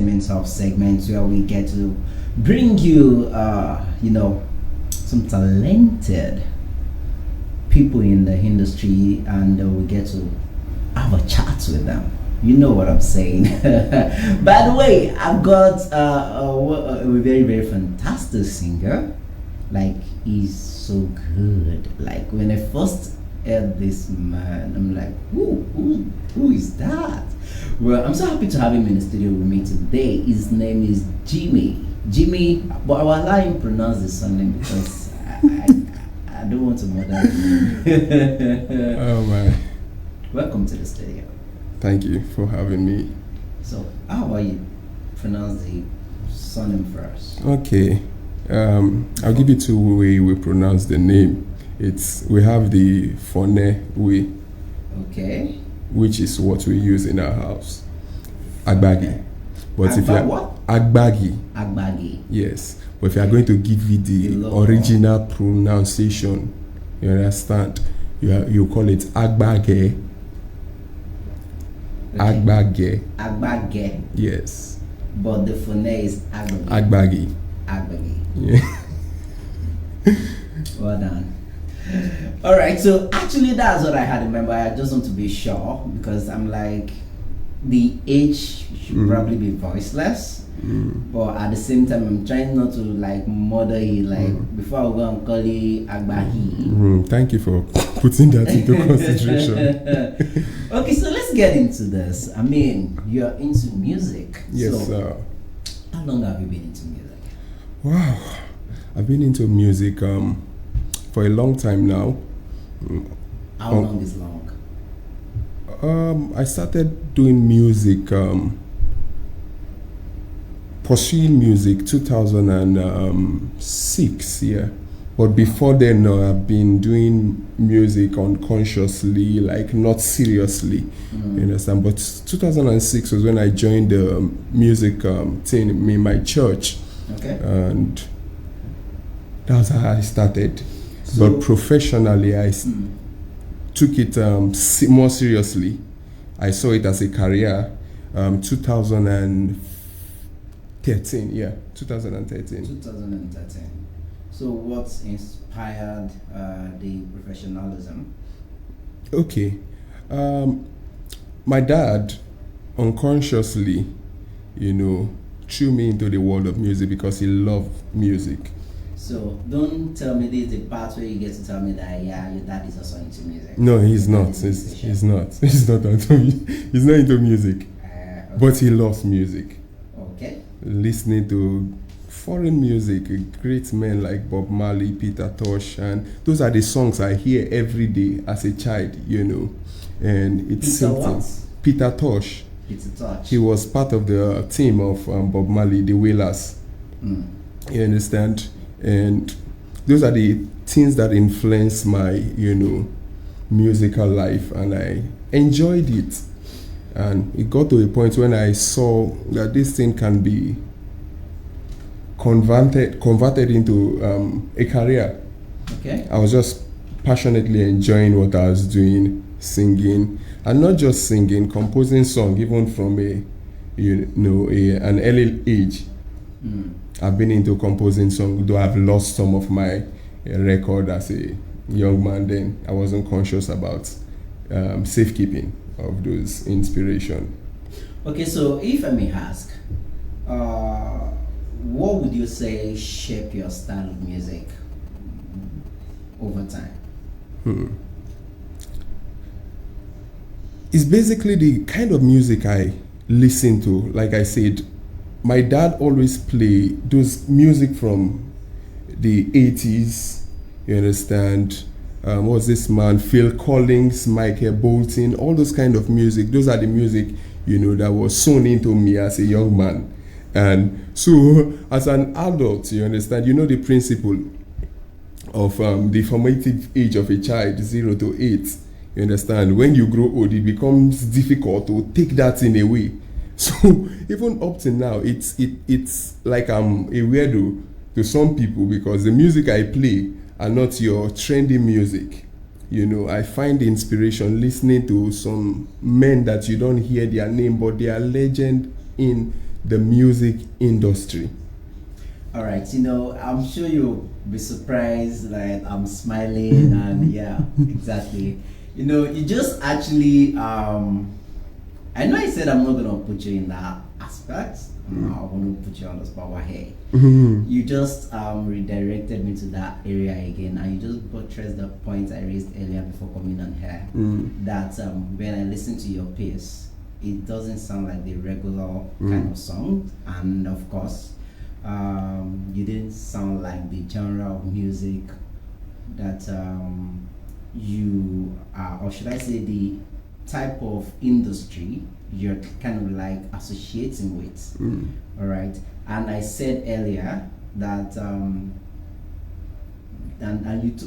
entertainment of segments where we get to bring you, some talented people in the industry, and we get to have a chat with them. You know what I'm saying. By the way, I've got a very, very fantastic singer. Like, he's so good. Like, when I first heard this man, I'm like, who is that? Well, I'm so happy to have him in the studio with me today. His name is Jimmy, but I will allow him to pronounce the surname because I don't want to murder him. Oh my. Welcome to the studio. Thank you for having me. So, how about you pronounce the surname first? Okay. I'll give you two ways we pronounce the name. We have the Fone way. Okay. Which is what we use in our house. Agbagi. But if you what? Agbagi. Yes. But if you are going to give you the original pronunciation, you understand? You call it Agbage. Okay. Agbage. Agbage. Yes. But the phone is Agbagi. Agbagi. Yeah. Well done. All right, so actually that's what I had in mind, but I just want to be sure because I'm like, the age should probably be voiceless, but at the same time I'm trying not to like murder you, like before I go and call you Agbahi. Thank you for putting that into consideration. Okay, so let's get into this. I mean, you're into music. Yes, so how long have you been into music? Wow, I've been into music for a long time now. How long is long? I started doing music, pursuing music 2006, yeah. But before then, I've been doing music unconsciously, like not seriously, you understand? But 2006 was when I joined the music team in my church. Okay. And that's how I started. But professionally, I took it more seriously. I saw it as a career. 2013, yeah, 2013. 2013. So what inspired the professionalism? Okay. My dad unconsciously, threw me into the world of music because he loved music. So don't tell me this is the part where you get to tell me that your dad is also into music. No, he's not. He's not. He's not into music. Okay. But he loves music. Okay. Listening to foreign music, great men like Bob Marley, Peter Tosh, and those are the songs I hear every day as a child, And it's Peter Tosh. Peter Tosh. He was part of the team of Bob Marley, the Wailers. You understand? And those are the things that influence my, musical life, and I enjoyed it. And it got to a point when I saw that this thing can be converted into a career. Okay. I was just passionately enjoying what I was doing, singing, and not just singing, composing songs, even from an early age. I've been into composing songs, though I've lost some of my record as a young man. Then I wasn't conscious about safekeeping of those inspiration. Okay, so if I may ask, what would you say shaped your style of music over time? It's basically the kind of music I listen to. Like I said, my dad always played those music from the 80s, you understand? What's this man? Phil Collins, Michael Bolton, all those kind of music. Those are the music, that was sewn into me as a young man. And so, as an adult, you understand, the principle of the formative age of a child, 0 to 8. You understand? When you grow old, it becomes difficult to take that in away. So even up to now, it's like I'm a weirdo to some people because the music I play are not your trendy music. I find inspiration listening to some men that you don't hear their name, but they are legend in the music industry? All right, I'm sure you'll be surprised that I'm smiling and yeah, exactly. You just actually, I know I said I'm not gonna put you in that aspect. I want to put you on the spot. But hey, you just redirected me to that area again, and you just buttressed the point I raised earlier before coming on here. That when I listen to your piece, it doesn't sound like the regular kind of song, and of course, you didn't sound like the genre of music that you are, or should I say, the type of industry you're kind of like associating with. All right, and I said earlier that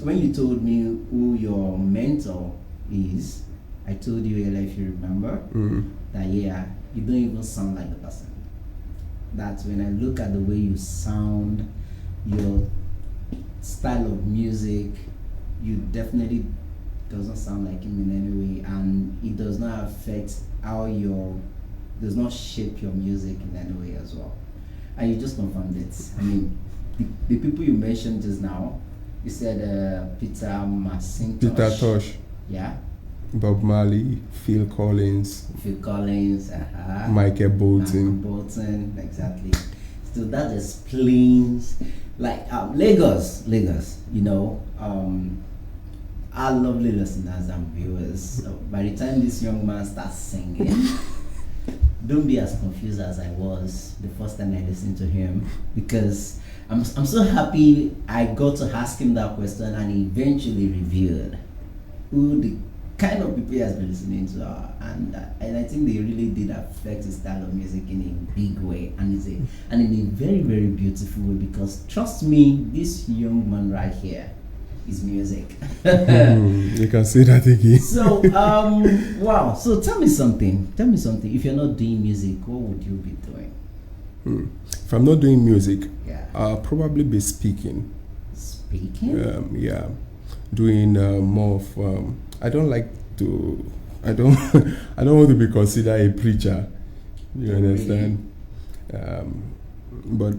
when you told me who your mentor is, I told you earlier, if you remember, that yeah, you don't even sound like the person. That when I look at the way you sound, your style of music, you definitely doesn't sound like him in any way, and it does not affect how does not shape your music in any way as well. And you just confirmed it. I mean, the people you mentioned just now, you said Peter Macintosh. Peter Tosh. Yeah. Bob Marley, Phil Collins, Michael Bolton, exactly. So that explains, like Lagos. Our lovely listeners and viewers. So by the time this young man starts singing, don't be as confused as I was the first time I listened to him, because I'm so happy I got to ask him that question, and he eventually revealed who the kind of people he has been listening to are, and I think they really did affect his style of music in a big way, and in a very, very beautiful way, because trust me, this young man right here is music. You can say that again. So wow, so tell me something, if you're not doing music, what would you be doing? If I'm not doing music, yeah, I'll probably be speaking, yeah, doing more of I don't want to be considered a preacher, you understand? But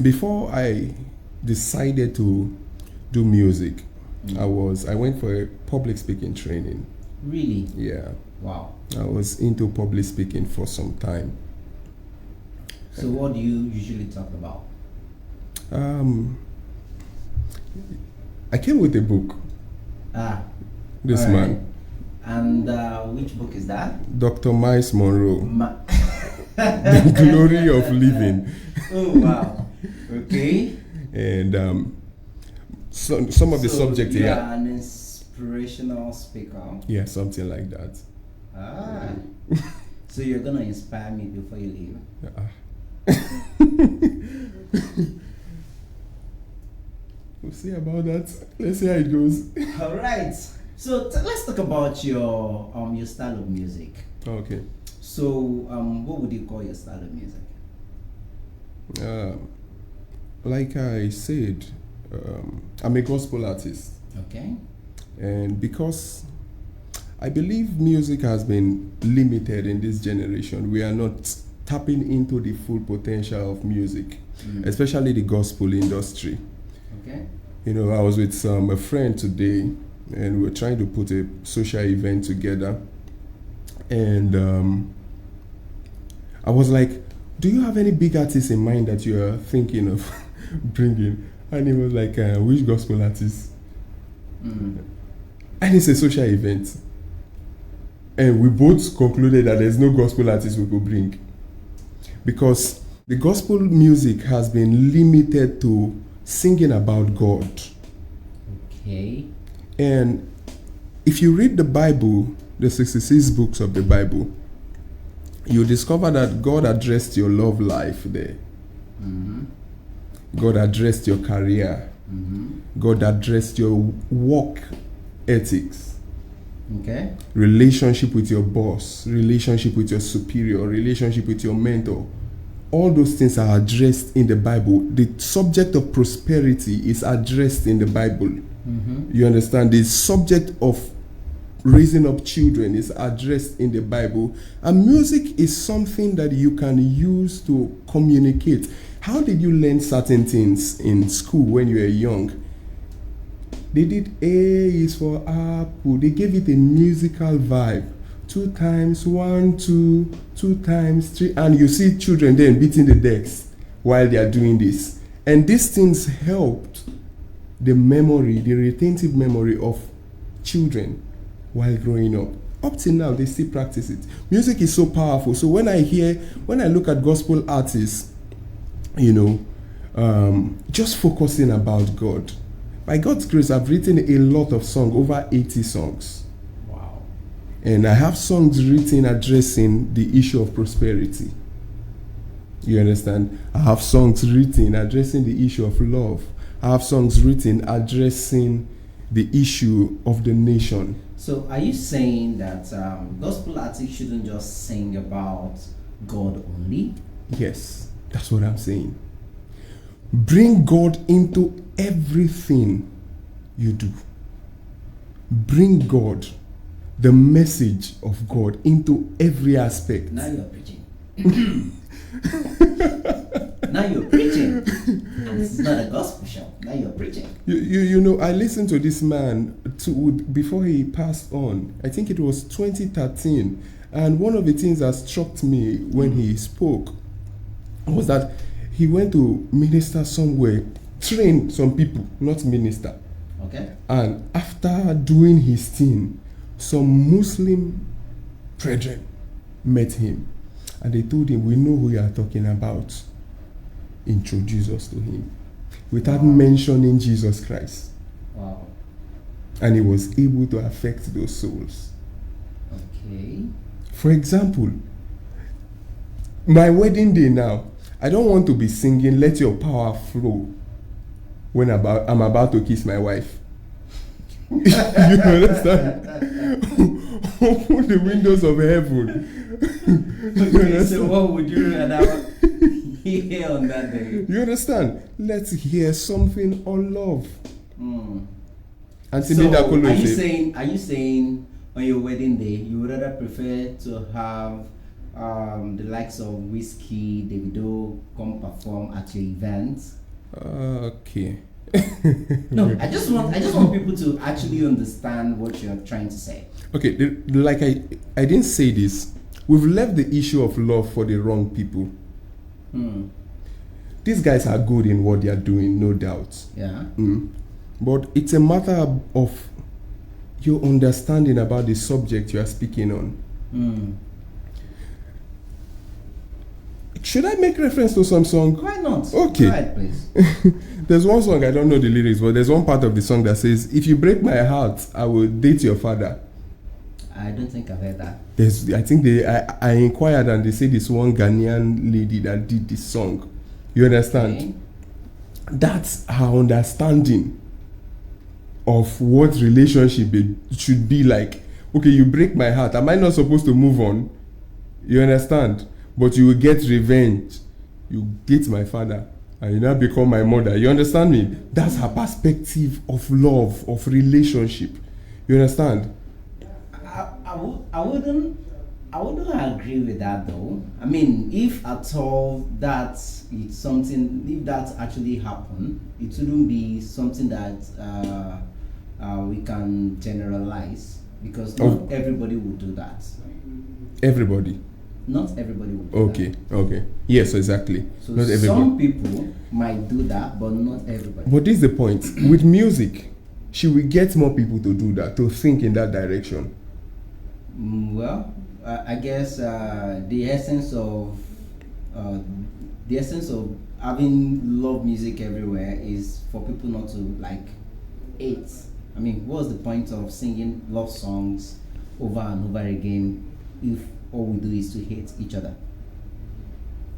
before I decided to do music, I went for a public speaking training. Really? Yeah. Wow. I was into public speaking for some time. So what do you usually talk about? I came with a book. This right. man. And which book is that? Dr. Miles Monroe. The Glory of Living. Oh wow. Okay. And some of the subjects here. Yeah, an inspirational speaker. Yeah, something like that. So you're gonna inspire me before you leave. We'll see about that. Let's see how it goes. All right. So let's talk about your style of music. Okay. So what would you call your style of music? Like I said, I'm a gospel artist. Okay. And because I believe music has been limited in this generation, we are not tapping into the full potential of music, especially the gospel industry. Okay. I was with a friend today, and we were trying to put a social event together. And I was like, do you have any big artists in mind that you are thinking of bringing? And he was like, which gospel artist? And it's a social event. And we both concluded that there's no gospel artist we could bring. Because the gospel music has been limited to singing about God. Okay. And if you read the Bible, the 66 books of the Bible, you discover that God addressed your love life there. God addressed your career. God addressed your work ethics. Okay. Relationship with your boss, relationship with your superior, relationship with your mentor. All those things are addressed in the Bible. The subject of prosperity is addressed in the Bible. You understand? The subject of raising up children is addressed in the Bible. And music is something that you can use to communicate. How did you learn certain things in school when you were young? They did A is for apple. They gave it a musical vibe. 2 times 1, 2, 2 times 3. And you see children then beating the decks while they are doing this. And these things helped the memory, the retentive memory of children while growing up. Up till now, they still practice it. Music is so powerful. So when I look at gospel artists, just focusing about God. By God's grace, I've written a lot of songs, over 80 songs. Wow. And I have songs written addressing the issue of prosperity. You understand? I have songs written addressing the issue of love. I have songs written addressing the issue of the nation. So are you saying that gospel artists shouldn't just sing about God only? Yes, that's what I'm saying. Bring God into everything you do. Bring God, the message of God, into every aspect. Now you're preaching. Now you're preaching. And this is not a gospel show. Now you're preaching. I listened to this man before he passed on. I think it was 2013. And one of the things that struck me when he spoke was that he went to minister somewhere, train some people, not minister. Okay. And after doing his thing, some Muslim brethren met him. And they told him, we know who you are talking about. Introduce us to him. Without mentioning Jesus Christ. Wow. And he was able to affect those souls. Okay. For example, my wedding day now, I don't want to be singing "Let Your Power Flow" when I'm about to kiss my wife. You understand? Open the windows of heaven. Okay, so what would you rather hear on that day? You understand? Let's hear something on love. And So are you saying on your wedding day you would rather prefer to have the likes of Whiskey, Davido come perform at your event? Okay. No, I just want people to actually understand what you're trying to say. Okay, like I didn't say this. We've left the issue of love for the wrong people. These guys are good in what they are doing, no doubt. Yeah. But it's a matter of your understanding about the subject you are speaking on. Should I make reference to some song? Why not? Okay. Go ahead, please. There's one song, I don't know the lyrics, but there's one part of the song that says, if you break my heart, I will date your father. I don't think I've heard that. I inquired and they said this one Ghanaian lady that did this song. You understand? Okay. That's her understanding of what relationship should be like. Okay, you break my heart. Am I not supposed to move on? You understand? But you will get revenge. You date my father and you now become my mother. You understand me? That's her perspective of love, of relationship. You understand? I wouldn't agree with that though. I mean, if at all if that actually happened, it wouldn't be something that we can generalize, because not everybody would do that. Everybody. Not everybody would do that. Okay. Yes, exactly. So not everybody. Some people might do that, but not everybody. But this is the point. With music, should we get more people to do that, to think in that direction? Well, I guess the essence of having love music everywhere is for people not to hate. I mean, what's the point of singing love songs over and over again if all we do is to hate each other?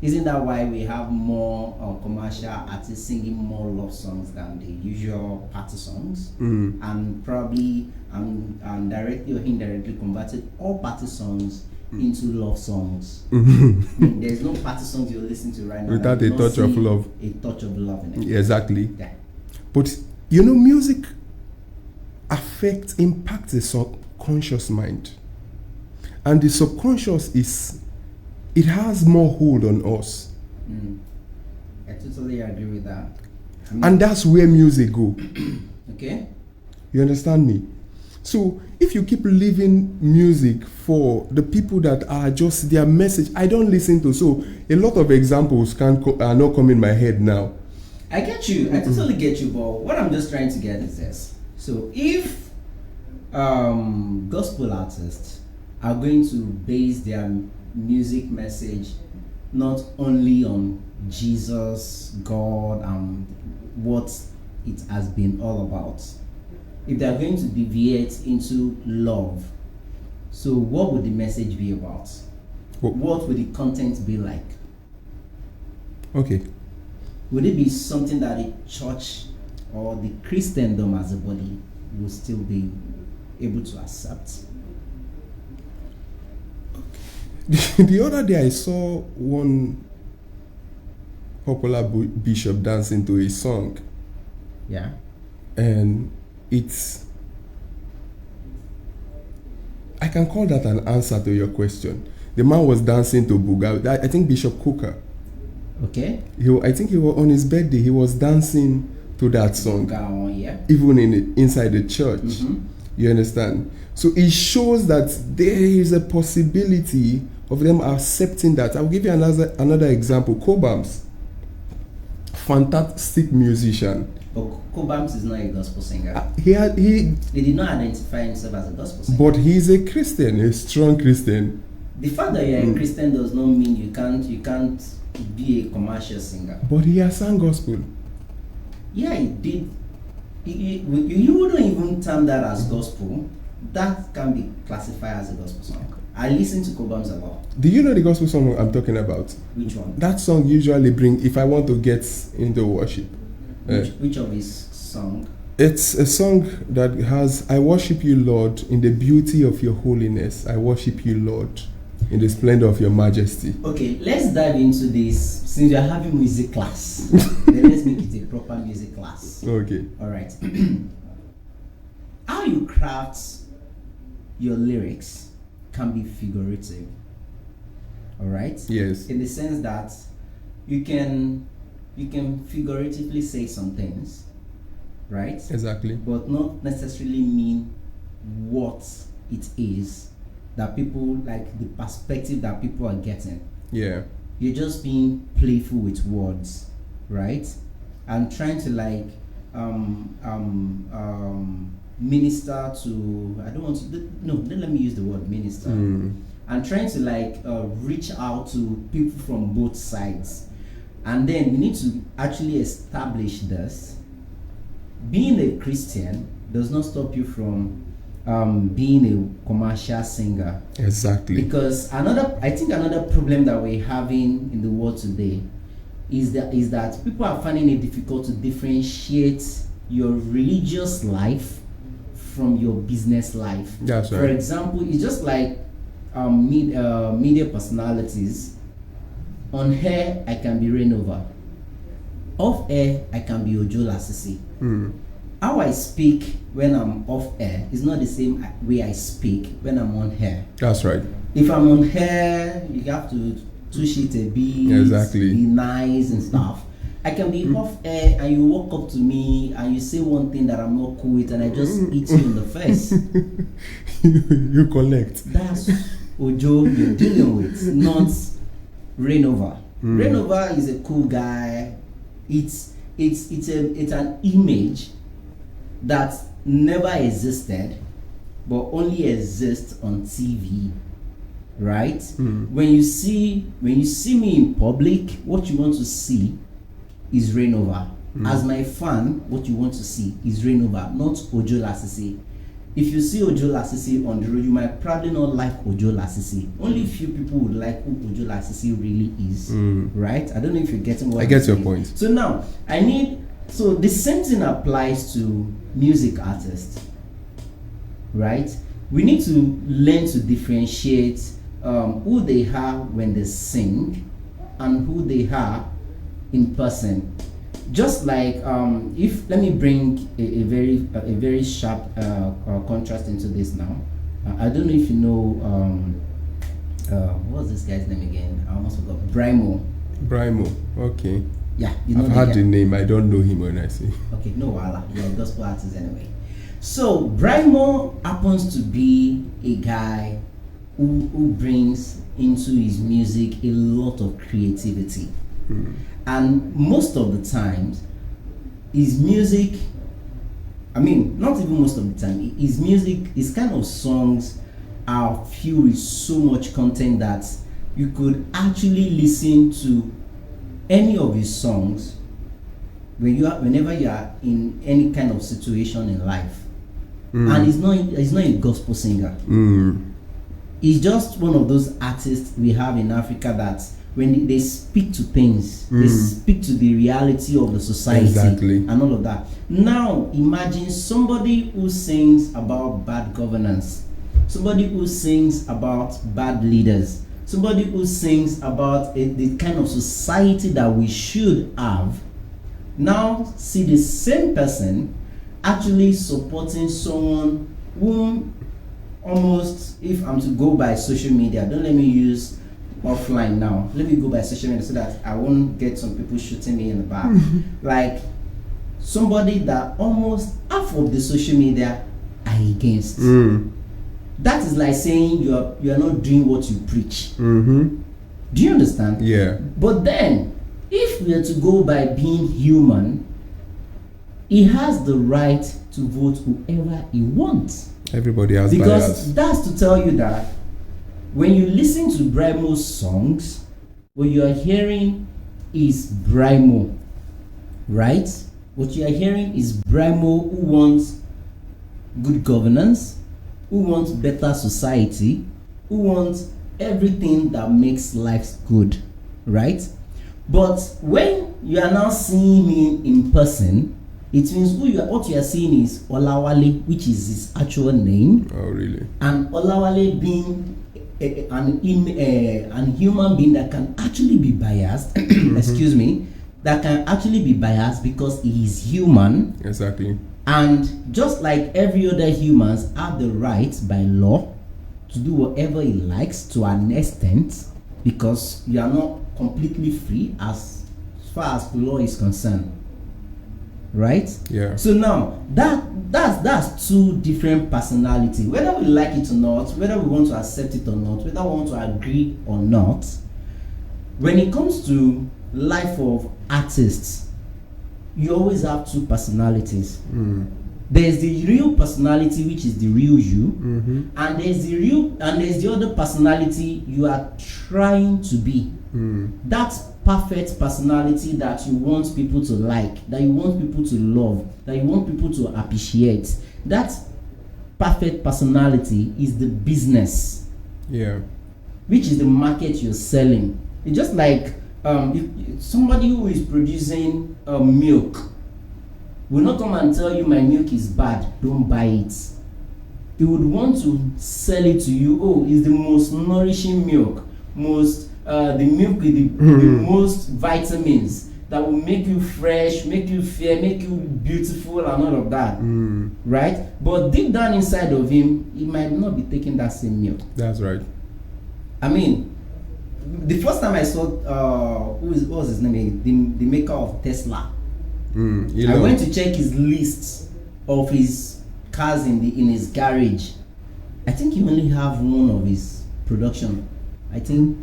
Isn't that why we have more commercial artists singing more love songs than the usual party songs? And probably and directly or indirectly converted all party songs into love songs. I mean, there's no party songs you're listening to right now without a touch of love. A touch of love in it. Yeah, exactly. Yeah. But music impacts the subconscious mind. And the subconscious it has more hold on us. I totally agree with that. And that's where music go. Okay. You understand me? So if you keep leaving music for the people that are just their message, I don't listen to. So a lot of examples are not coming in my head now. I get you. I totally get you. But what I'm just trying to get is this. So if gospel artists are going to base their music message not only on Jesus, God, and what it has been all about, if they are going to deviate into love, so what would the message be about? What would the content be like? Okay. Would it be something that the church or the Christendom as a body will still be able to accept? The other day I saw one popular bishop dancing to a song. Yeah. And I can call that an answer to your question. The man was dancing to Buga. I think Bishop Cooker. Okay. I think he was on his birthday. He was dancing to that song. Yeah. Even inside the church. You understand? So it shows that there is a possibility of them accepting that. I'll give you another example. Cobams, fantastic musician. But Cobams is not a gospel singer. He did not identify himself as a gospel singer. But he's a Christian, a strong Christian. The fact that you're a Christian does not mean you can't be a commercial singer. But he has sung gospel. Yeah, he did. You wouldn't even term that as gospel. That can be classified as a gospel song. I listen to Cobams a lot. Do you know the gospel song I'm talking about? Which one? That song usually if I want to get into worship. Which of his song? It's a song that has, I worship you, Lord, in the beauty of your holiness. I worship you, Lord, in the splendor of your majesty. Okay, let's dive into this. Since you're having music class, then let's make it a proper music class. Okay. All right. How you craft your lyrics can be figurative. All right? Yes. In the sense that you can figuratively say some things, right? Exactly. But not necessarily mean what it is that people, like the perspective that people are getting. Yeah. You're just being playful with words, right? And trying to minister to, I don't want to, no, don't let me use the word minister. And trying to reach out to people from both sides. And then you need to actually establish this. Being a Christian does not stop you from being a commercial singer. Exactly. Because I think another problem that we're having in the world today is that people are finding it difficult to differentiate your religious life from your business life. That's right. For example, it's just like media personalities. On air, I can be Rainover. Off air, I can be Ojo Lasisi. How I speak when I'm off air is not the same way I speak when I'm on air. That's right. If I'm on air, you have to touch it a bit, Exactly. be nice and stuff. I can be off air and you walk up to me and you say one thing that I'm not cool with and I just hit you in the face. You collect. That's Ojo you're dealing with, not Rainover. Rainover is a cool guy. It's an image that never existed but only exists on TV, right? When you see me in public, what you want to see is Rainover. As my fan, what you want to see is Rainover, not Ojo Lasisi. If you see Ojo Lasisi on the road, you might probably not like Ojo Lasisi. Only few people would like who Ojo Lasisi really is, right? I don't know if you're getting what I get your point. So now, so the same thing applies to music artists, right? We need to learn to differentiate who they are when they sing and who they are in person. Just like let me bring a very sharp contrast into this now. I don't know if you know what's this guy's name again? I almost forgot. Brimo. Brimo. Okay. Yeah, you know I've heard the name. I don't know him when I see. Okay, no wala. You're a gospel artist anyway. So Brimo happens to be a guy who brings into his music a lot of creativity. And most of the times, his music, I mean, not even most of the time, his music, his kind of songs are filled with so much content that you could actually listen to any of his songs whenever you are in any kind of situation in life. And he's not a gospel singer. He's just one of those artists we have in Africa that when they speak to things, they speak to the reality of the society and all of that. Now imagine somebody who sings about bad governance, somebody who sings about bad leaders, somebody who sings about the kind of society that we should have. Now see the same person actually supporting someone whom almost, if I'm to go by social media, don't let me use offline now, let me go by social media so that I won't get some people shooting me in the back. Like somebody that almost half of the social media are against. That is like saying you are not doing what you preach. Do you understand? Yeah. But then if we are to go by being human, he has the right to vote whoever he wants. Everybody has because bias. That's to tell you that when you listen to Brimo's songs, what you are hearing is Brimo, right? What you are hearing is Brimo who wants good governance, who wants better society, who wants everything that makes life good, right? But when you are now seeing him in person, it means what you are seeing is Olawale, which is his actual name. Oh, really? And Olawale being an human being that can actually be biased, excuse me, that can actually be biased because he is human. Exactly. And just like every other humans have the right by law to do whatever he likes to an extent, because you are not completely free as far as the law is concerned. Right? Yeah. So now that's two different personalities. Whether we like it or not, whether we want to accept it or not, whether we want to agree or not, when it comes to life of artists, you always have two personalities. There's the real personality, which is the real you, and there's the other personality you are trying to be. That's perfect personality that you want people to like, that you want people to love, that you want people to appreciate. That perfect personality is the business. Yeah. Which is the market you're selling. It's just like if somebody who is producing milk will not come and tell you my milk is bad, don't buy it. He would want to sell it to you. Oh, it's the most nourishing milk, the milk with the most vitamins that will make you fresh, make you fair, make you beautiful and all of that. Right? But deep down inside of him, he might not be taking that same milk. That's right. I mean, the first time I saw what was his name? The maker of Tesla. I went to check his list of his cars in his garage. I think he only have one of his production. I think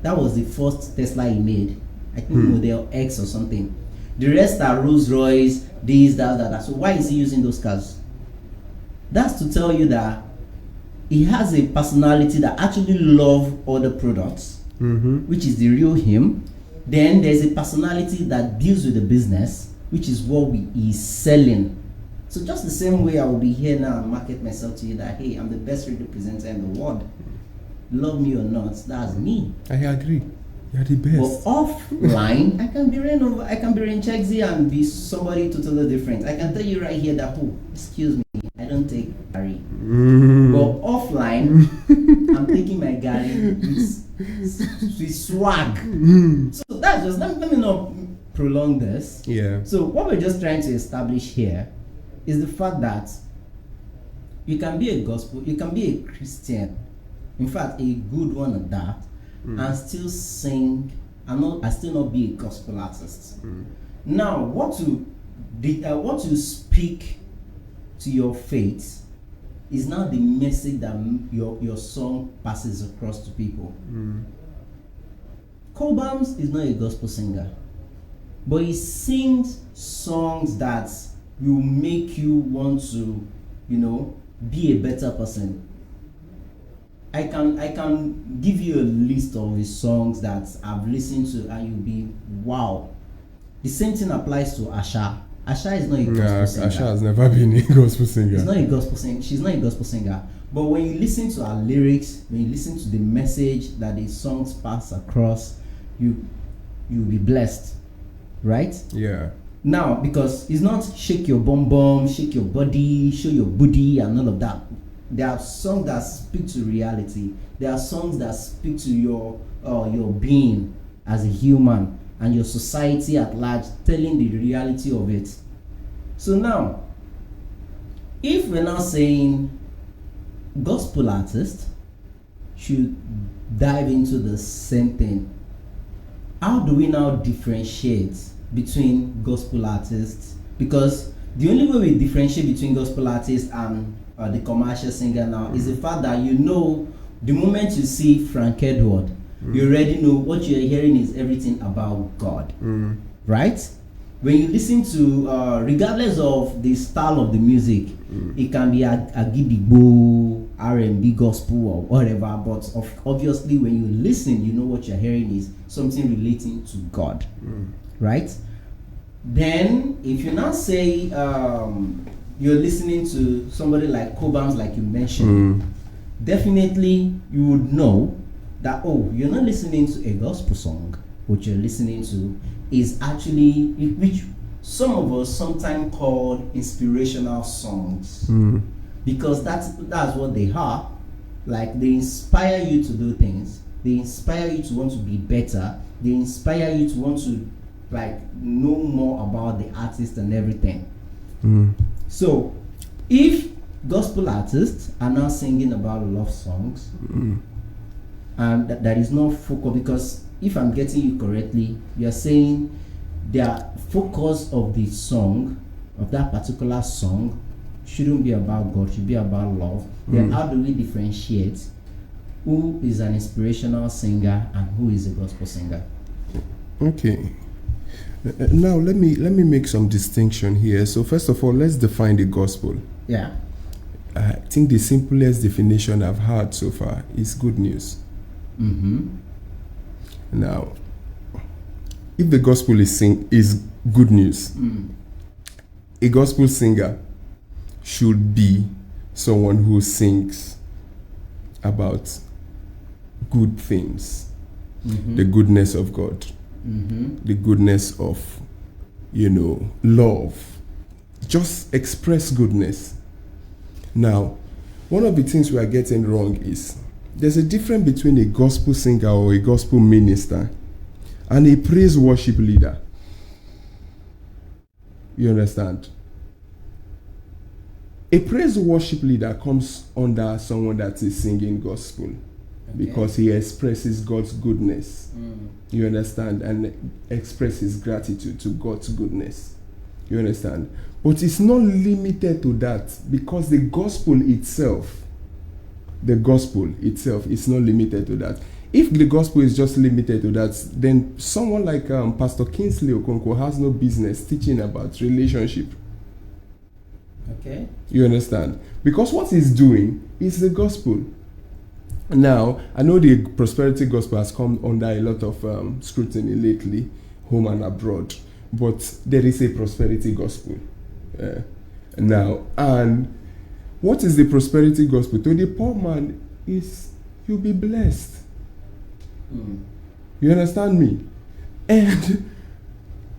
that was the first Tesla he made. I think Model X or something. The rest are Rolls Royce, this, that. So why is he using those cars? That's to tell you that he has a personality that actually love other products, which is the real him. Then there's a personality that deals with the business, which is what he's selling. So just the same way I will be here now and market myself to you that, hey, I'm the best radio presenter in the world. Love me or not, that's me. I agree. You're the best. But offline, I can be Rainover, I can be Rainchexy and be somebody totally different. I can tell you right here that, oh, excuse me, I don't take Gary. But offline, I'm taking my Gary with swag. So that's just, let me not prolong this. Yeah. So what we're just trying to establish here is the fact that You can be a gospel, you can be a Christian, in fact, a good one at that, and still sing and still not be a gospel artist. Now, what to speak to your faith is now the message that your song passes across to people. Cobams is not a gospel singer, but he sings songs that will make you want to, be a better person. I can give you a list of his songs that I've listened to, and you'll be wow. The same thing applies to Asha. Asha is not a gospel singer. Asha has never been a gospel singer. She's not a gospel singer. She's not a gospel singer. But when you listen to her lyrics, when you listen to the message that the songs pass across, you'll be blessed, right? Yeah. Now, because it's not shake your bum bum, shake your body, show your booty, and all of that. There are songs that speak to reality. There are songs that speak to your being as a human and your society at large, telling the reality of it. So now, if we're now saying gospel artists should dive into the same thing, how do we now differentiate between gospel artists? Because the only way we differentiate between gospel artists and the commercial singer now is the fact that the moment you see Frank Edward, you already know what you're hearing is everything about God, right? When you listen to, regardless of the style of the music, it can be a gidigbo, R&B, gospel, or whatever, but obviously when you listen, you know what you're hearing is something relating to God, right? Then, if you now say you're listening to somebody like Cobams, like you mentioned, definitely you would know that, you're not listening to a gospel song. What you're listening to is actually, which some of us sometimes call inspirational songs, because that's what they are. Like, they inspire you to do things. They inspire you to want to be better. They inspire you to want to know more about the artist and everything. So, if gospel artists are now singing about love songs, and that is not focused, because if I'm getting you correctly, you're saying the focus of the song, of that particular song, shouldn't be about God, should be about love. Then how do we differentiate who is an inspirational singer and who is a gospel singer? Okay. Now let me make some distinction here. So first of all, let's define the gospel. Yeah. I think the simplest definition I've had so far is good news. Now, if the gospel is good news, a gospel singer should be someone who sings about good things, the goodness of God, the goodness of, love. Just express goodness. Now, one of the things we are getting wrong is there's a difference between a gospel singer or a gospel minister and a praise worship leader. You understand? A praise worship leader comes under someone that is singing gospel, because he expresses God's goodness. You understand? And expresses gratitude to God's goodness. You understand? But it's not limited to that, because the gospel itself is not limited to that. If the gospel is just limited to that, then someone like Pastor Kingsley Okonkwo has no business teaching about relationship. Okay. You understand? Because what he's doing is the gospel. Now, I know the prosperity gospel has come under a lot of scrutiny lately, home and abroad, but there is a prosperity gospel now. And what is the prosperity gospel? To the poor man is, you'll be blessed. You understand me? And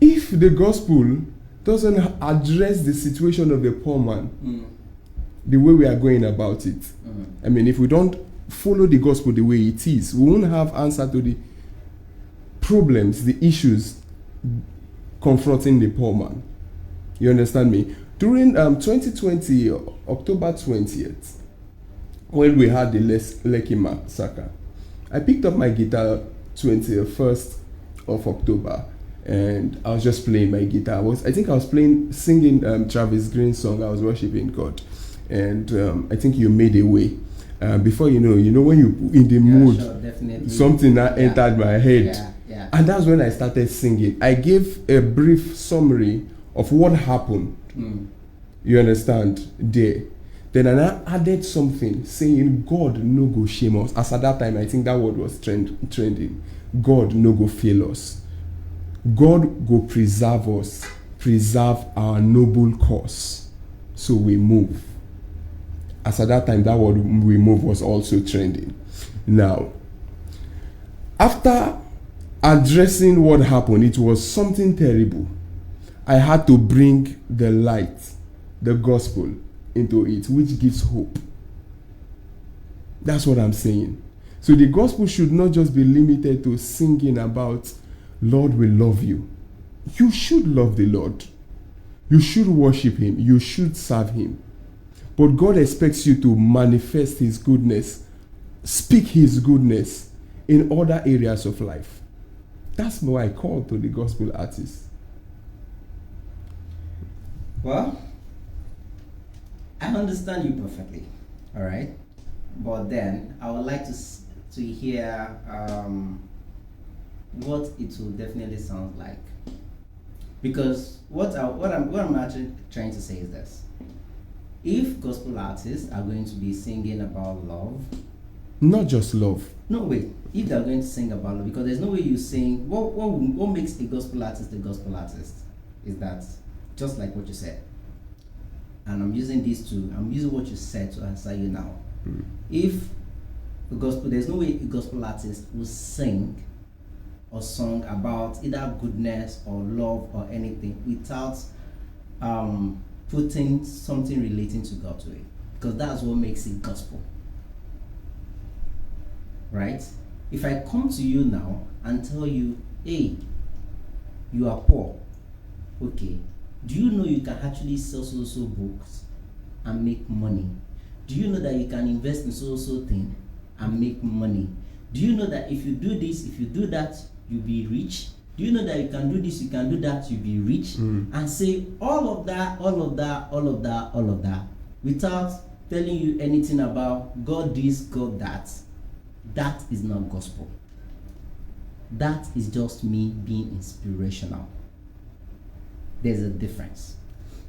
if the gospel doesn't address the situation of the poor man, the way we are going about it, I mean, if we don't follow the gospel the way it is, we won't have answer to the problems, the issues confronting the poor man. You understand me? During 2020, October 20th, when we had the Lekki massacre, I picked up my guitar 21st of October, and I was just playing my guitar. I think I was singing Travis Green's song. I was worshiping God, and I think You Made a Way. Before you know when you in the mood, sure, something that entered my head, yeah. And that's when I started singing. I gave a brief summary of what happened. You understand? There. Then I added something saying God no go shame us. As at that time, I think that word was trending. God no go fail us. God go preserve us, preserve our noble cause. So we move. As at that time, that word we move was also trending. Now, after addressing what happened, it was something terrible. I had to bring the light, the gospel, into it, which gives hope. That's what I'm saying. So the gospel should not just be limited to singing about Lord will love you. You should love the Lord. You should worship him. You should serve him. But God expects you to manifest his goodness, speak his goodness in other areas of life. That's why I call to the gospel artists. Well, I understand you perfectly, all right? But then I would like to hear what it will definitely sound like. Because what I'm actually trying to say is this: if gospel artists are going to be singing about love, not just love. No, wait. If they're going to sing about love, because there's no way you sing. What makes a gospel artist a gospel artist is that, just like what you said. And I'm using what you said to answer you now. If the gospel, there's no way a gospel artist will sing or song about either goodness or love or anything without putting something relating to God to it, because that's what makes it gospel, right? If I come to you now and tell you, hey, you are poor, okay, do you know you can actually sell so books and make money? Do you know that you can invest in so thing and make money? Do you know that if you do this, if you do that, you'll be rich? Do you know that you can do this, you can do that, you'll be rich? And say all of that without telling you anything about God this, God that. That is not gospel. That is just me being inspirational. There's a difference.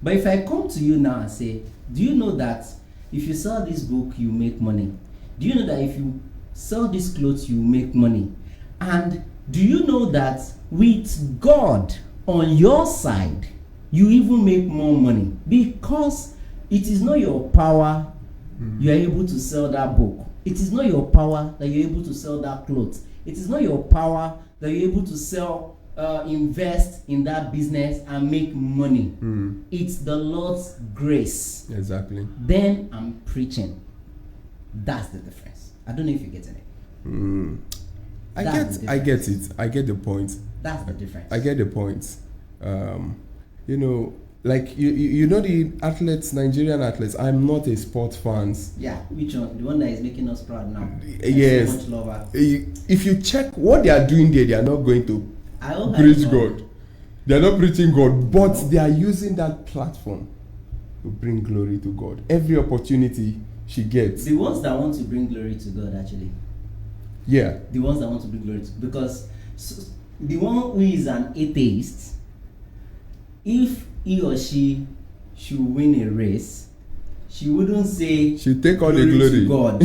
But if I come to you now and say, do you know that if you sell this book, you make money? Do you know that if you sell these clothes, you make money? And do you know that with God on your side, you even make more money? Because it is not your power you are able to sell that book. It is not your power that you're able to sell that clothes. It is not your power that you're able to sell, invest in that business and make money. It's the Lord's grace. Exactly. Then I'm preaching. That's the difference. I don't know if you're getting it. I get it. I get the point. That's the difference. I get the point. Like you know the athletes, Nigerian athletes. I'm not a sports fan. Yeah, which one? The one that is making us proud now. Yes. So much lover. If you check what they are doing there, they are not going to preach God. They are not preaching God, but they are using that platform to bring glory to God. Every opportunity she gets. The ones that want to bring glory to God, actually. Yeah. The ones that want to bring glory to, because the one who is an atheist, if he or she should win a race, she wouldn't say she take all the glory to God.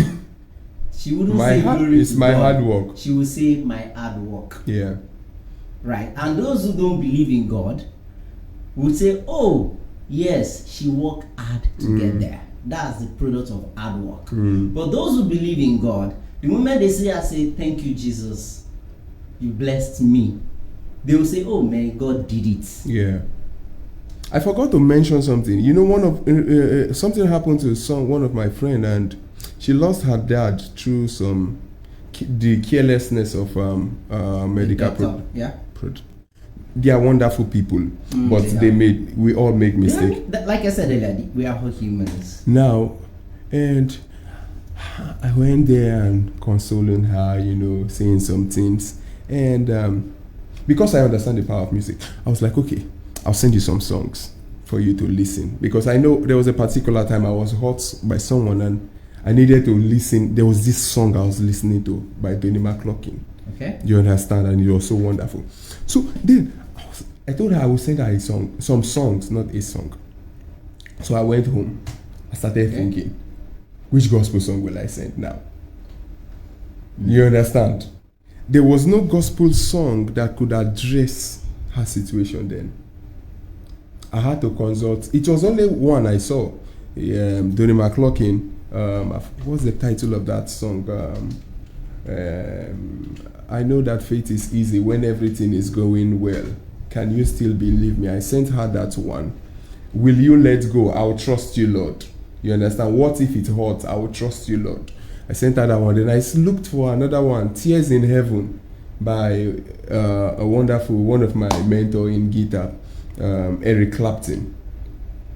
She wouldn't say glory it's to my God. hard work. She would say my hard work. Yeah. Right. And those who don't believe in God would say, oh yes, she worked hard to get there. That's the product of hard work. But those who believe in God, the moment they say thank you Jesus, you blessed me, they will say, oh man, God did it. Yeah. I forgot to mention something. You know, one of something happened to one of my friend, and she lost her dad through the carelessness of medical they are wonderful people, but we all make mistakes. Like I said earlier, we are all humans. Now, and I went there and consoling her, saying some things. And because I understand the power of music, I was like, okay, I'll send you some songs for you to listen. Because I know there was a particular time I was hurt by someone and I needed to listen. There was this song I was listening to by Donnie McClurkin. Okay. You understand? And it was so wonderful. So then I told her I would send her some songs, not a song. So I went home. I started thinking, which gospel song will I send now? You understand? There was no gospel song that could address her situation then. I had to consult. It was only one I saw. Donnie McClurkin. What's the title of that song? I know that faith is easy when everything is going well. Can you still believe me? I sent her that one. Will you let go? I will trust you, Lord. You understand? What if it hurts? I will trust you, Lord. I sent her that one. Then I looked for another one, Tears in Heaven, by a wonderful, one of my mentor in guitar, Eric Clapton.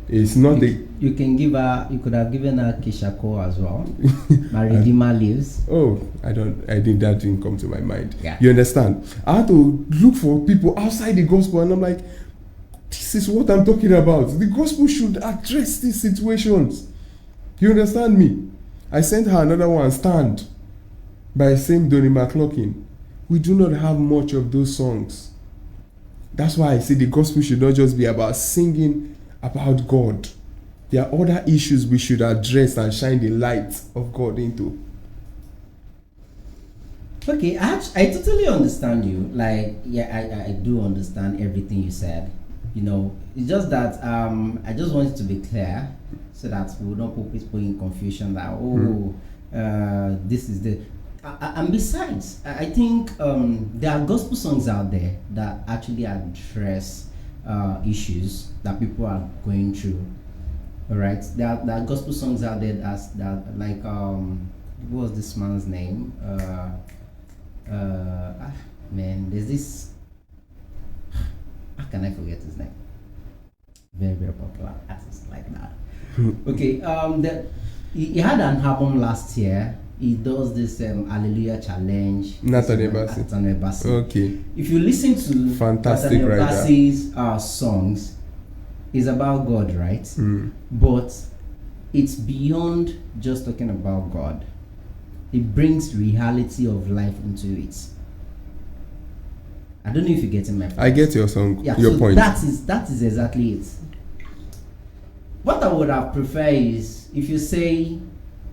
It's not you could have given her Keisha Cole as well. My Redeemer Lives. Oh, that didn't come to my mind. Yeah. You understand? I had to look for people outside the gospel, and I'm like, this is what I'm talking about. The gospel should address these situations. You understand me? I sent her another one, Stand, by same Donnie McClurkin. We do not have much of those songs. That's why I say the gospel should not just be about singing about God. There are other issues we should address and shine the light of God into. Okay, I totally understand you. Like, yeah, I do understand everything you said. It's just that I just want it to be clear so that we don't put people in confusion that this is the and besides, I think there are gospel songs out there that actually address issues that people are going through. All right, there are gospel songs out there that like what was this man's name? Man, there's this. How can I forget his name? Very, very popular artist like that. Okay, he had an album last year. He does this Hallelujah Challenge. Nathaniel Bassey. Okay. If you listen to fantastic Nathaniel Bassey's songs, it's about God, right? But it's beyond just talking about God. It brings reality of life into it. I don't know if you're getting my point. I get your song, your point. That is exactly it. What I would have preferred is if you say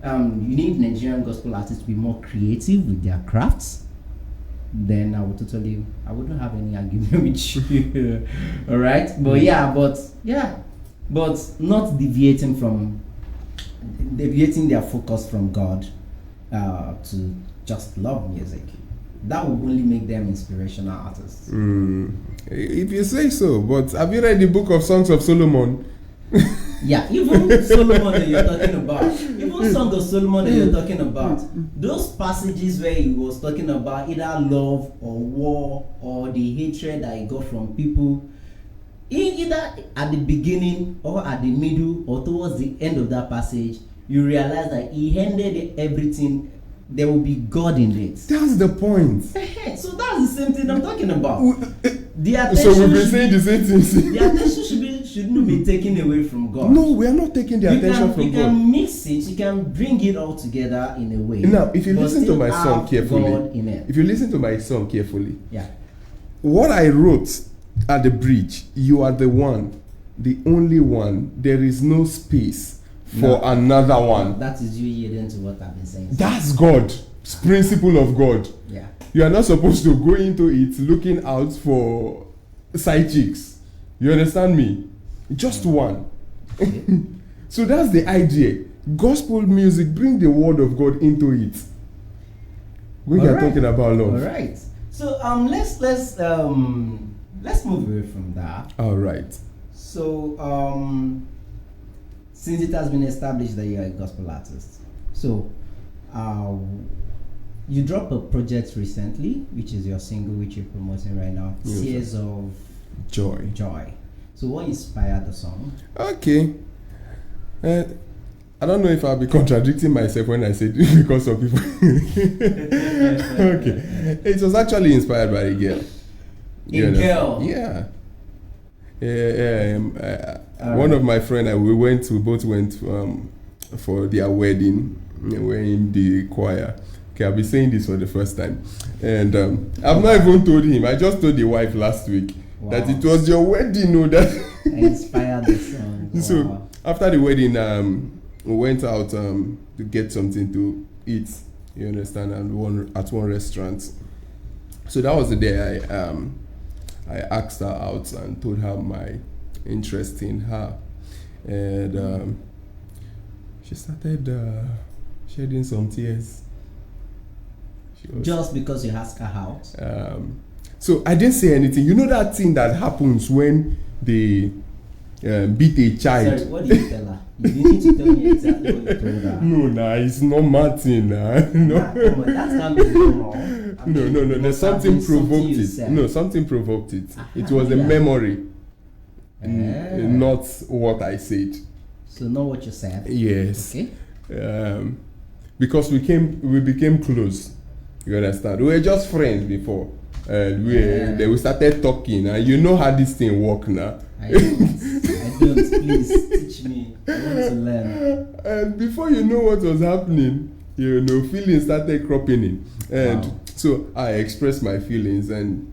you need Nigerian gospel artists to be more creative with their crafts, then I wouldn't have any argument with you. All right, but not deviating their focus from God to just love music. That would only make them inspirational artists. If you say so, but have you read the book of Songs of Solomon? Yeah, even Solomon that you're talking about, even Song of Solomon that you're talking about, those passages where he was talking about either love or war or the hatred that he got from people, either at the beginning or at the middle or towards the end of that passage, you realize that he ended everything. There will be God in it. That's the point. So that's the same thing I'm talking about. So we've been saying the same thing. The attention shouldn't be taken away from God. No, we are not taking the attention from God. You can mix it. You can bring it all together in a way. Now, if you listen to my song carefully, yeah, what I wrote at the bridge, you are the one, the only one. There is no space for another one. That is you yielding to what I've been saying. That's God's principle of God. Yeah. You are not supposed to go into it looking out for side chicks. You understand me? Just one. Okay. So that's the idea. Gospel music, bring the word of God into it. We are talking about love. All right. So let's move away from that. All right. So since it has been established that you are a gospel artist, so you dropped a project recently, which is your single, which you're promoting right now, Tears of Joy. Joy. So what inspired the song? Okay. I don't know if I'll be contradicting myself when I say because of people. Okay. It was actually inspired by a girl. A girl? Yeah. One of my friends, we both went for their wedding. We're in the choir. Okay, I'll be saying this for the first time. And I've not even told him. I just told the wife last week that it was your wedding. No, that inspired the song. Wow. So after the wedding, we went out to get something to eat. You understand? And at one restaurant. So that was the day I asked her out and told her my interest in her, and she started shedding some tears. Just because you asked her out? So I didn't say anything. You know that thing that happens when they beat a child? Sorry, what did you tell her? You need to tell me exactly what you told her. No, it's not Martin. No. That can't be normal. No. There's something provoked it. No, something provoked it. It was a memory, not what I said. So not what you said. Yes. Okay. Because we became close. You understand? We were just friends before. Then we started talking, and you know how this thing works now. I don't. Please teach me. I want to learn. And before you know what was happening, feelings started cropping in. And so I expressed my feelings, and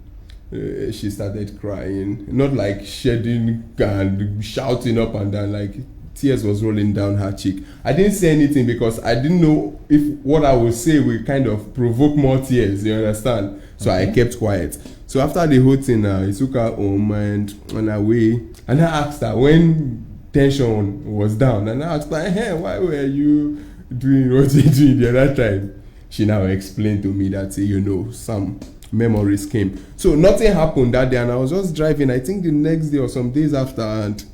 she started crying. Not like shedding and shouting up and down, like tears was rolling down her cheek. I didn't say anything because I didn't know if what I would say would kind of provoke more tears, you understand? So I kept quiet. So after the whole thing, I took her home and on her way, and I asked her when tension was down, and I asked her, hey, why were you doing what you did the other time? She now explained to me that, some memories came. So nothing happened that day, and I was just driving, I think the next day or some days after, and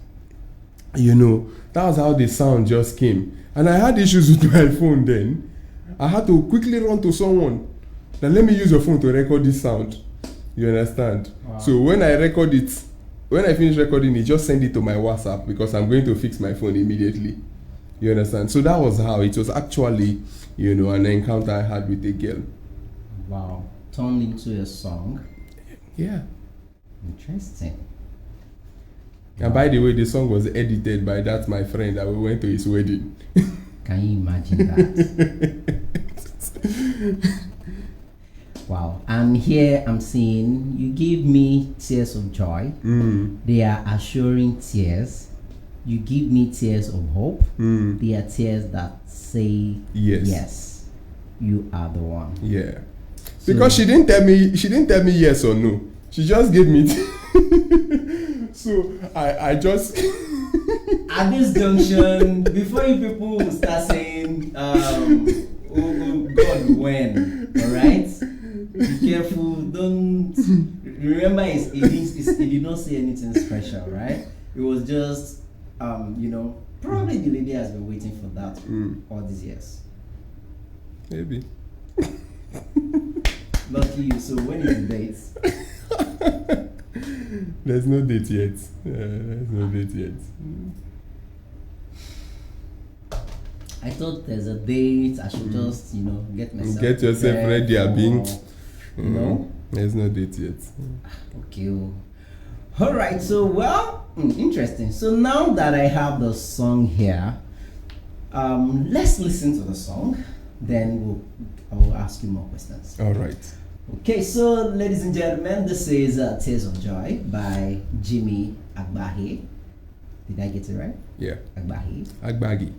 that was how the sound just came. And I had issues with my phone then. I had to quickly run to someone. Now let me use your phone to record this sound. You understand? Wow. So when I finish recording it, just send it to my WhatsApp because I'm going to fix my phone immediately. You understand? So that was how it was actually, an encounter I had with a girl. Wow. Turned into a song. Yeah. Interesting. And by the way, the song was edited by that my friend that we went to his wedding. Can you imagine that? Wow. And here I'm seeing you give me tears of joy. They are assuring tears. You give me tears of hope. They are tears that say yes, you are the one. Yeah. So, because she didn't tell me yes or no. She just gave me so I just at this junction, before you people will start saying oh God, when, alright? Be careful, don't remember he did not say anything special, right? It was just probably the lady has been waiting for that all these years. Maybe. Lucky you. So when is the date? There's no date yet. I thought there's a date. I should just, get myself. Get yourself ready, Abing. No. There's no date yet. Okay. All right. So interesting. So now that I have the song here, let's listen to the song. Then I will ask you more questions. All right. Okay, so ladies and gentlemen, this is Tears of Joy by Jimmy Agbahe. Did I get it right? Yeah. Agbagi.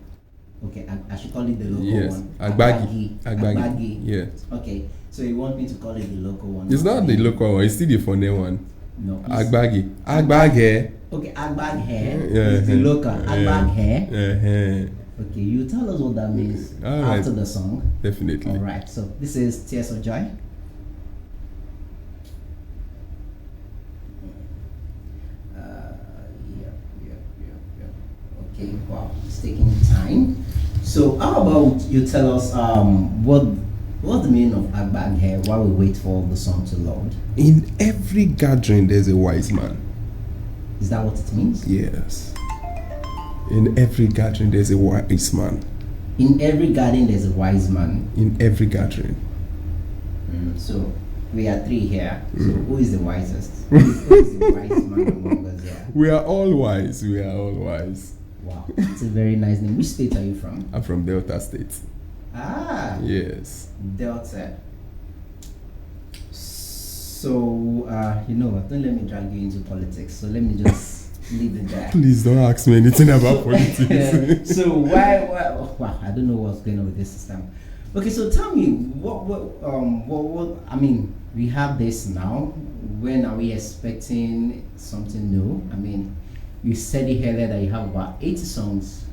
Okay, I should call it the local one. Agbagi. Yeah. Okay, so you want me to call it the local one? It's not the local one, it's still the funny one. No. Agbagi. Okay, Agbaghe is the local. Agbaghe. Okay, you tell us what that means after the song. Definitely. All right, so this is Tears of Joy. Okay, wow, it's taking time. So how about you tell us what's the meaning of Agbaghe while we wait for the song to load? In every gathering there's a wise man. Is that what it means? Yes. In every gathering, there's a wise man. In every garden, there's a wise man. In every gathering. So we are three here. So who is the wisest? Who is the wise man among us here? We are all wise. We are all wise. Wow, it's a very nice name. Which state are you from? I'm from Delta State. Ah, Yes. Delta. So don't let me drag you into politics. So let me just leave it there. Please don't ask me anything about politics. So why? Wow, I don't know what's going on with this system. Okay, so tell me what I mean. We have this now. When are we expecting something new? I mean, you said it earlier that you have about 80 songs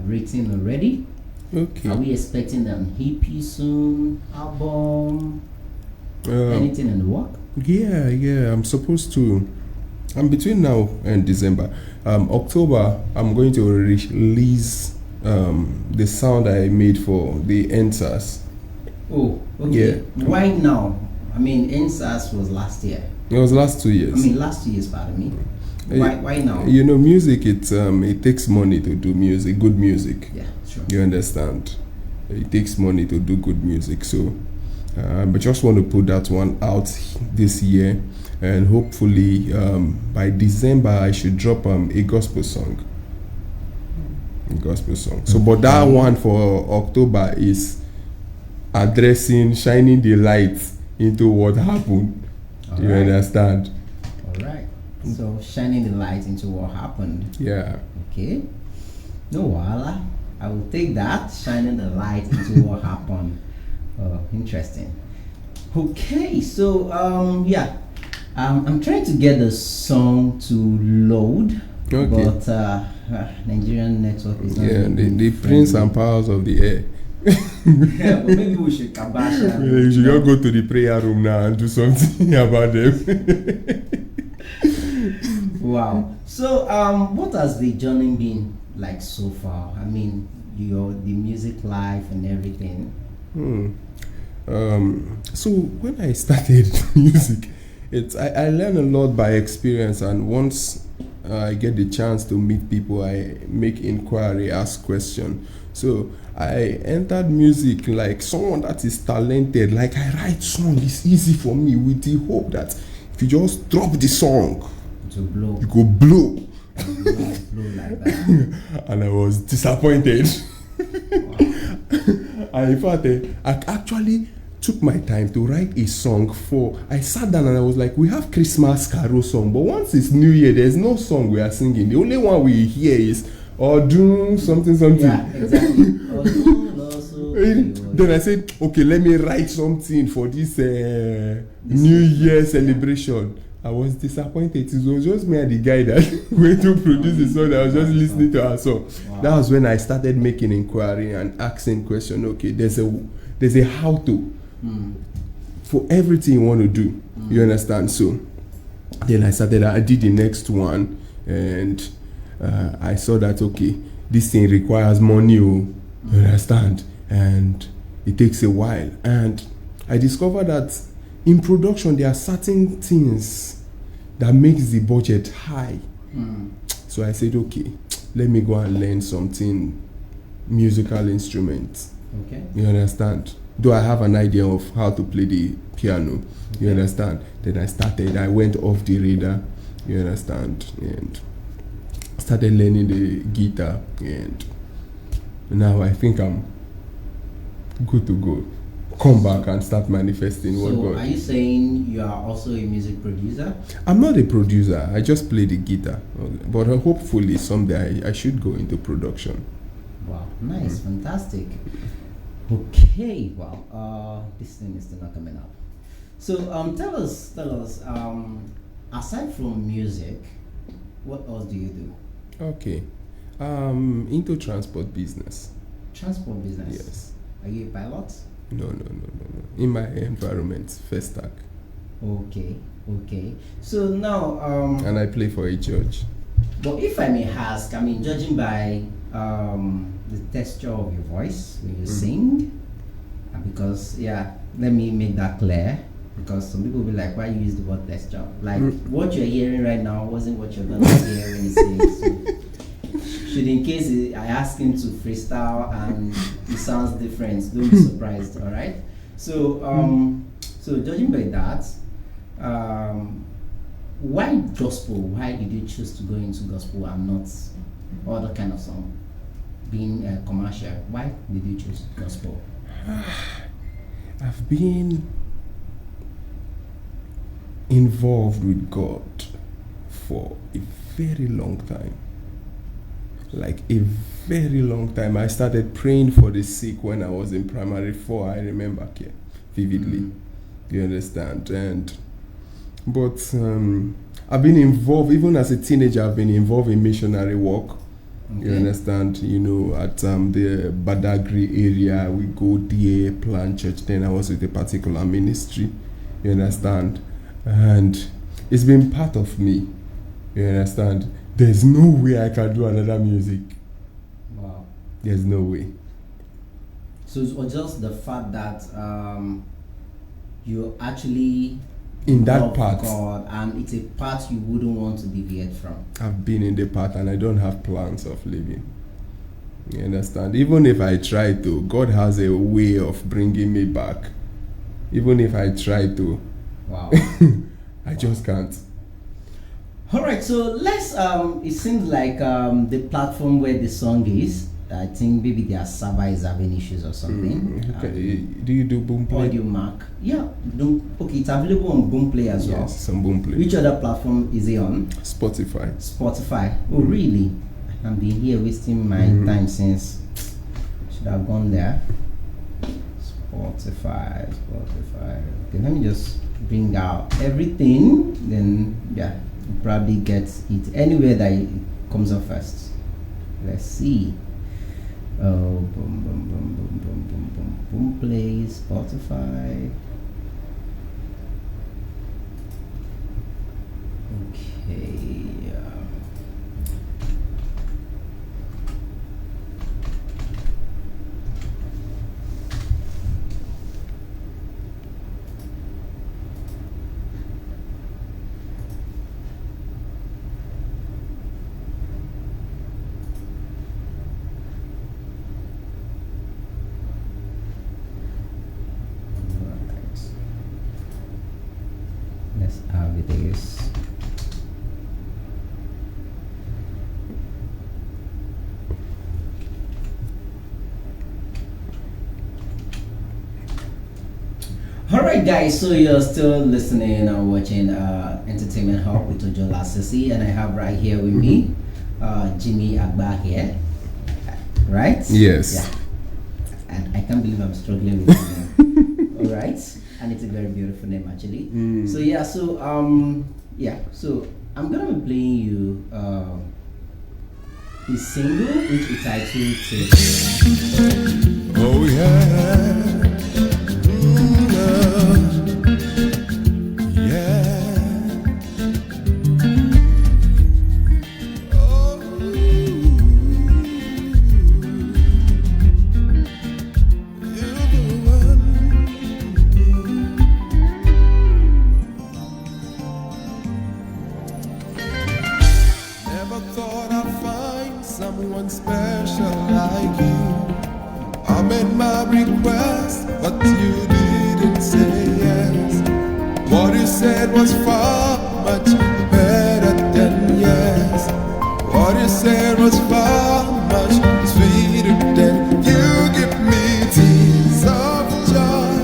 written already. Okay. Are we expecting an EP soon? Album? Anything in the work? Yeah. I'm supposed to. I'm between now and December. October, I'm going to release the sound I made for the NSAS. Oh, okay. Yeah. Why now? I mean, NSAS was last year. It was last 2 years. I mean, last 2 years, pardon me. Why now? Music, it takes money to do music, good music. Yeah, sure. You understand? It takes money to do good music. So, but just want to put that one out this year. And hopefully, by December, I should drop a gospel song. So, but that one for October is addressing, shining the light into what happened. Do you understand? All right. So shining the light into what happened. Yeah. Okay. No wala. I will take that. Shining the light into what happened. Interesting. Okay. So I'm trying to get the song to load. Okay. But Nigerian network is not. Yeah. The prince and powers of the air. Yeah, but maybe we should kabash. You should just go to the prayer room now and do something about them. Wow. So, what has the journey been like so far? I mean, the music life and everything. So when I started music, I learned a lot by experience, and once I get the chance to meet people, I make inquiry, ask question. So I entered music like someone that is talented. Like I write song, it's easy for me with the hope that if you just drop the song, To blow. you go blow. Blow like that. And I was disappointed. Wow. And in fact, I actually took my time to write a song I sat down and I was like, we have Christmas carol song, but once it's New Year, there's no song we are singing. The only one we hear is Odun something. Yeah, exactly. Then I said, okay, let me write something for this New Year celebration. I was disappointed. It was just me and the guy that went to produce the song. I was just listening to our song. Wow. That was when I started making inquiry and asking questions. Okay, there's a how to for everything you want to do. You understand? So then I did the next one, and I saw that okay, this thing requires money. You understand? And it takes a while. And I discovered that in production, there are certain things that makes the budget high. So I said, okay, let me go and learn something, musical instruments. Okay. You understand? Though I have an idea of how to play the piano. Okay. You understand? Then I went off the radar. You understand? And started learning the guitar. And now I think I'm good to go. Come back and start manifesting what God. So are you saying you are also a music producer? I'm not a producer. I just play the guitar. But hopefully someday I should go into production. Wow, nice, fantastic. Okay, well, this thing is still not coming up. So tell us, aside from music, what else do you do? Okay. Into transport business. Transport business? Yes. Are you a pilot? No. In my environment, first tag. Okay. So now, and I play for a church. But if I may ask, I mean, judging by the texture of your voice when you sing, because let me make that clear. because some people will be like, why you use the word texture? Like what you're hearing right now wasn't what you're gonna hear when you sing. So should in case I ask him to freestyle and it sounds different, don't be surprised. All right. So so judging by that, why gospel? Why did you choose to go into gospel and not other kind of song? Being commercial, why did you choose gospel? I've been involved with God for a very long time. Like a very long time. I started praying for the sick when I was in primary 4. I remember vividly. You understand? But I've been involved, even as a teenager, I've been involved in missionary work. Okay. You understand? You know, at the Badagry area, we go there, plant church. Then I was with a particular ministry. You understand? And it's been part of me. You understand? There's no way I can do another music. Wow. There's no way. So it was just the fact that you actually in that part, God, and it's a part you wouldn't want to deviate from. I've been in the part and I don't have plans of leaving. You understand? Even if I try to, God has a way of bringing me back. Even if I try to. Wow. I just can't. All right, so let's it seems like the platform where the song is, I think maybe their server is having issues or something. Okay. Do you do Boomplay? Audio Mac. Yeah. Okay, it's available on Boomplay as well. Yes, on Boomplay. Which other platform is it on? Spotify. Spotify. Oh, really? I've been here wasting my time since. Should have gone there. Spotify. Okay, let me just bring out everything. Then, yeah, you probably get it anywhere that it comes up first. Let's see. Oh, boom, play, Spotify. Okay. Let's have this. Alright guys, so you're still listening and watching Entertainment Hub with Ojo Lasisi, and I have right here with me Jimmy Agba here. Right? Yes. Yeah. And I can't believe I'm struggling with his name. Alright? And it's a very beautiful name actually. So yeah, so I'm gonna be playing you his single which is titled Take. Oh yeah. Someone special like you. I made my request, but you didn't say yes. What you said was far much better than yes. What you said was far much sweeter than you give me tears of joy.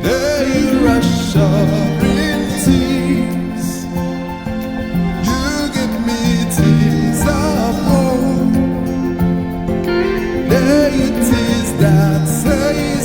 They rush up in tears. You give me tears of hope. There it is that say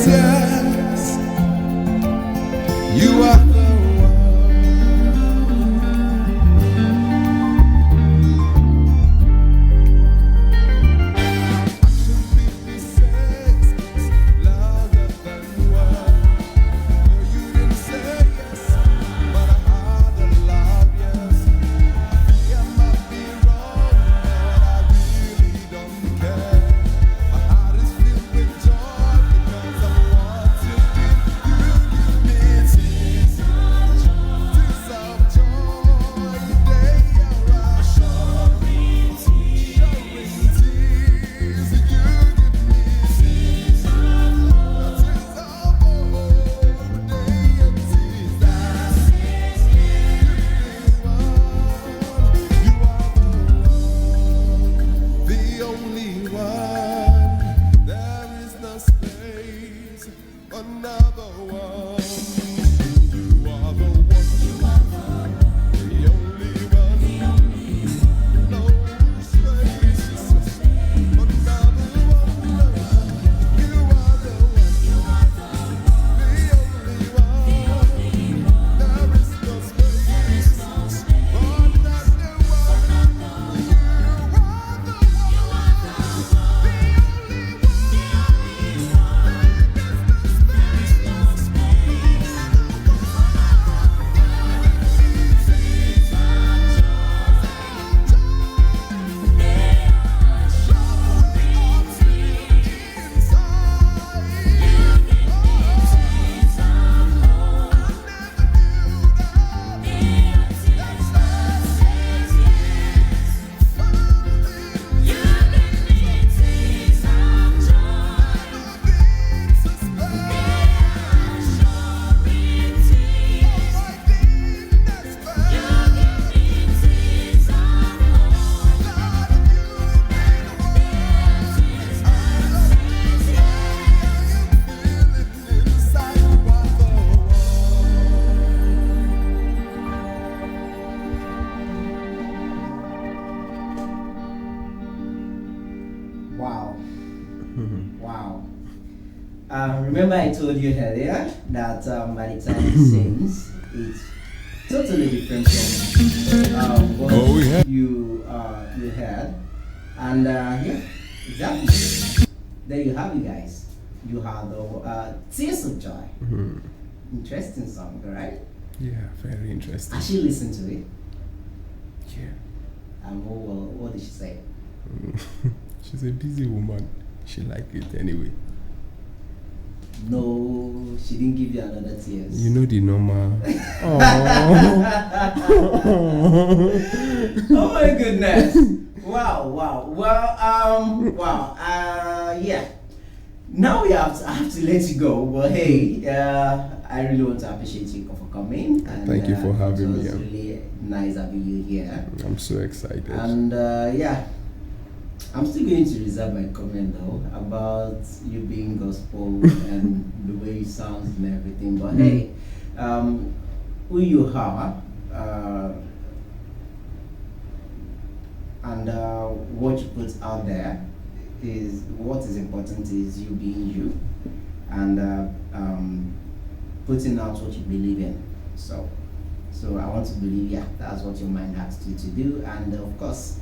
Remember I told you earlier that by the time it sings, it's totally different from what Oh, yeah. you had, and yeah, exactly. There you have it, guys. You have the Tears of Joy. Interesting song, right? Yeah, very interesting. Actually, listen to it. Yeah. And what did she say? She's a busy woman. She liked it anyway. No, she didn't give you another tears. You know the normal. Oh. Oh my goodness! Wow, wow. Well, wow. Yeah. Now I have to let you go. But hey, I really want to appreciate you for coming. And, Thank you for having me. It was really nice having you here. I'm so excited. And yeah, I'm still going to reserve my comment though about you being gospel and the way you sound and everything. But hey, who you are, and what you put out there is what is important is you being you and putting out what you believe in. So I want to believe, yeah, that's what your mind asks you to do. And of course,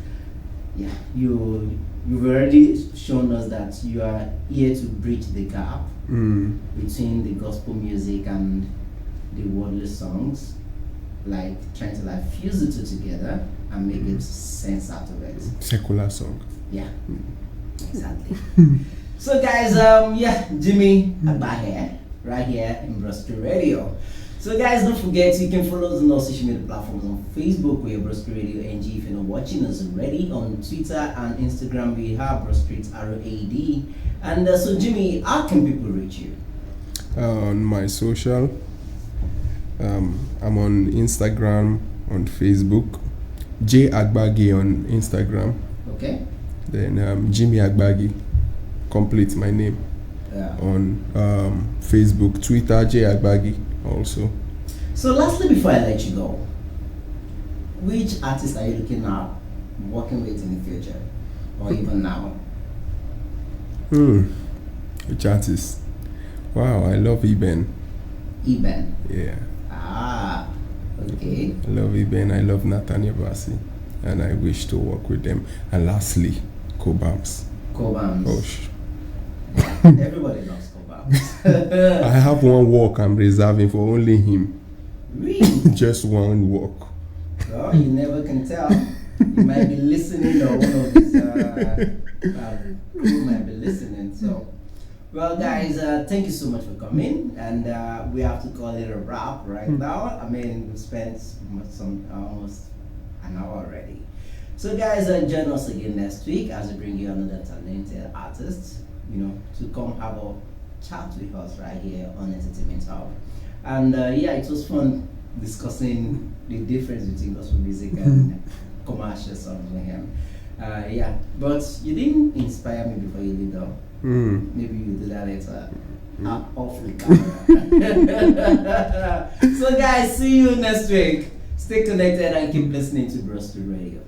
yeah, you've already shown us that you are here to bridge the gap between the gospel music and the worldly songs, like trying to like fuse the two together and make it sense out of it. Secular song. Yeah, exactly. So guys, yeah, Jimmy Agba here, right here in Brosky Radio. So guys, don't forget you can follow us on all social media platforms. On Facebook we have Brosky Radio NG. If you're not watching us already, on Twitter and Instagram we have Brosky RAD. And so Jimmy, how can people reach you? On my social, I'm on Instagram, on Facebook, J Agbagi on Instagram. Okay. Then Jimmy Agbagi, complete my name. Yeah. On Facebook, Twitter, J Agbagi also. So lastly, before I let you go, which artist are you looking at working with in the future, or even now? Which artist? Wow, I love Eben. Eben. Yeah. Ah, okay. I love Eben, I love Nathaniel Bassi, and I wish to work with them. And lastly, Cobams. Cobams. Oh, Everybody loves Cobams. I have one work I'm reserving for only him. Really? Just one work. Well, you never can tell. You might be listening, or one of his crew might be listening. So, well, guys, thank you so much for coming, and we have to call it a wrap right now. I mean, we spent almost an hour already. So, guys, join us again next week as we bring you another talented artist, you know, to come have a chat with us right here on Entertainment Hub. And yeah, it was fun discussing the difference between gospel music and commercial songs with him. Yeah, but you didn't inspire me before you did though. Maybe you do that later. Off the camera. So guys, see you next week. Stay connected and keep listening to Brosky Radio.